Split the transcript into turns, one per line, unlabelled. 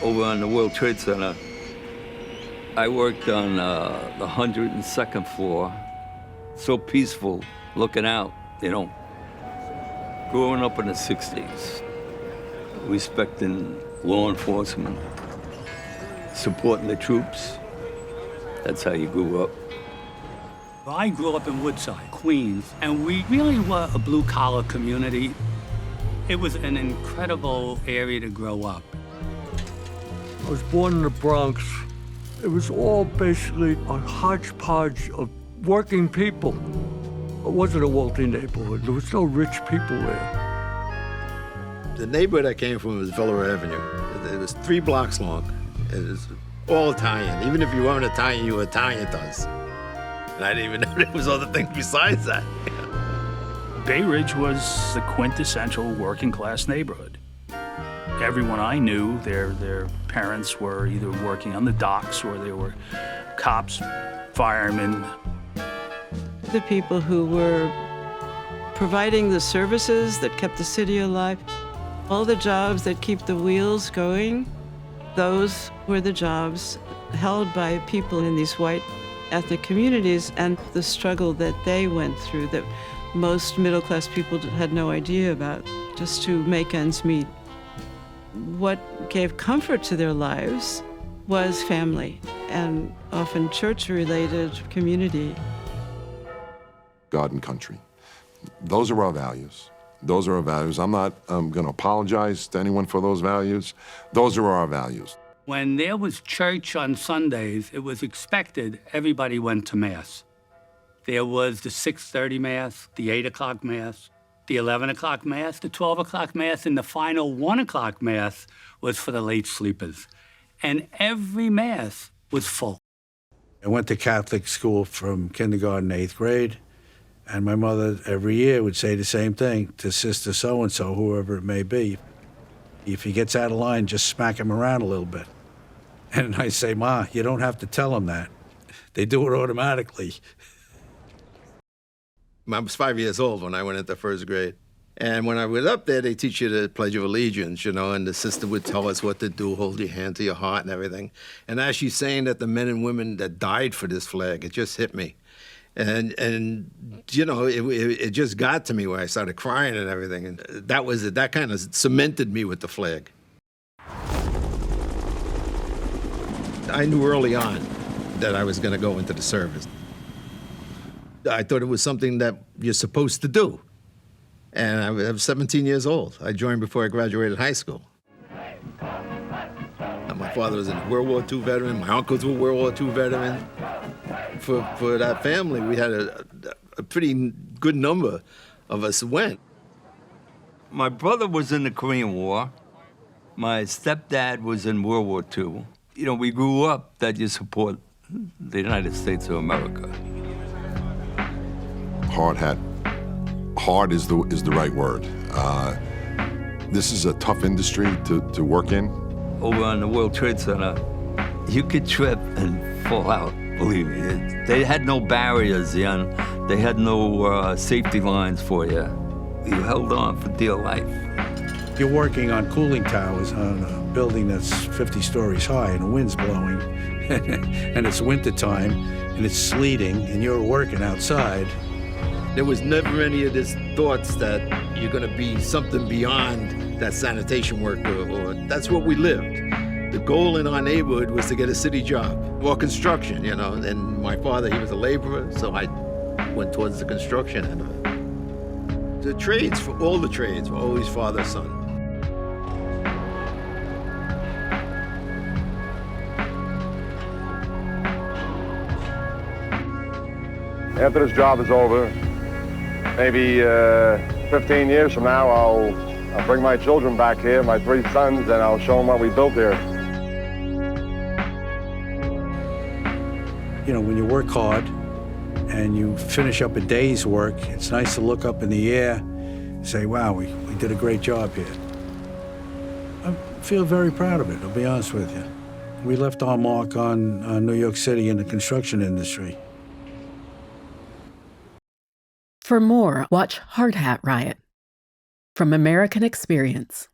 over on the World Trade Center. I worked on the 102nd floor. So peaceful, looking out, you know. Growing up in the 60s, respecting law enforcement, supporting the troops. That's how you grew up.
I grew up in Woodside, Queens, and we really were a blue-collar community. It was an incredible area to grow up.
I was born in the Bronx. It was all basically a hodgepodge of working people. It wasn't a wealthy neighborhood. There was no rich people there.
The neighborhood I came from was Villa Avenue. It was 3 blocks long. It was all Italian. Even if you weren't Italian, you were Italian to us. And I didn't even know there was other things besides that.
Bay Ridge was the quintessential working-class neighborhood. Everyone I knew, their parents were either working on the docks or they were cops, firemen.
The people who were providing the services that kept the city alive, all the jobs that keep the wheels going, those were the jobs held by people in these white ethnic communities, and the struggle that they went through that most middle-class people had no idea about, just to make ends meet. What gave comfort to their lives was family, and often church-related community.
God and country. Those are our values. Those are our values. I'm not going to apologize to anyone for those values. Those are our values.
When there was church on Sundays, it was expected everybody went to Mass. There was the 6:30 Mass, the 8 o'clock Mass, the 11 o'clock Mass, the 12 o'clock Mass, and the final 1 o'clock Mass was for the late sleepers. And every Mass was full.
I went to Catholic school from kindergarten to 8th grade, and my mother every year would say the same thing to Sister so-and-so, whoever it may be. If he gets out of line, just smack him around a little bit. And I say, Ma, you don't have to tell them that. They do it automatically.
I was 5 years old when I went into 1st grade. And when I was up there, they teach you the Pledge of Allegiance, you know, and the sister would tell us what to do, hold your hand to your heart and everything. And as she's saying that the men and women that died for this flag, it just hit me. And you know, it just got to me where I started crying and everything. And that was it. That kind of cemented me with the flag. I knew early on that I was going to go into the service. I thought it was something that you're supposed to do. And I was 17 years old. I joined before I graduated high school. My father was a World War II veteran. My uncles were World War II veterans. For that family, we had a pretty good number of us went.
My brother was in the Korean War. My stepdad was in World War II. You know, we grew up that you support the United States of America.
Hard hat. Hard is the right word. This is a tough industry to work in.
Over on the World Trade Center, you could trip and fall out, believe me. They had no barriers, Jan. They had no safety lines for you. You held on for dear life.
You're working on cooling towers on a building that's 50 stories high and the wind's blowing and it's wintertime and it's sleeting and you're working outside.
There was never any of these thoughts that you're going to be something beyond that sanitation work, or that's what we lived. The goal in our neighborhood was to get a city job or construction, you know. And my father, he was a laborer, so I went towards the construction. And the trades, for all the trades, were always father-son.
After this job is over, maybe 15 years from now, I'll bring my children back here, my 3 sons, and I'll show them what we built here.
You know, when you work hard and you finish up a day's work, it's nice to look up in the air and say, wow, we did a great job here. I feel very proud of it, I'll be honest with you. We left our mark on New York City in the construction industry.
For more, watch HAT RIOT from American Experience.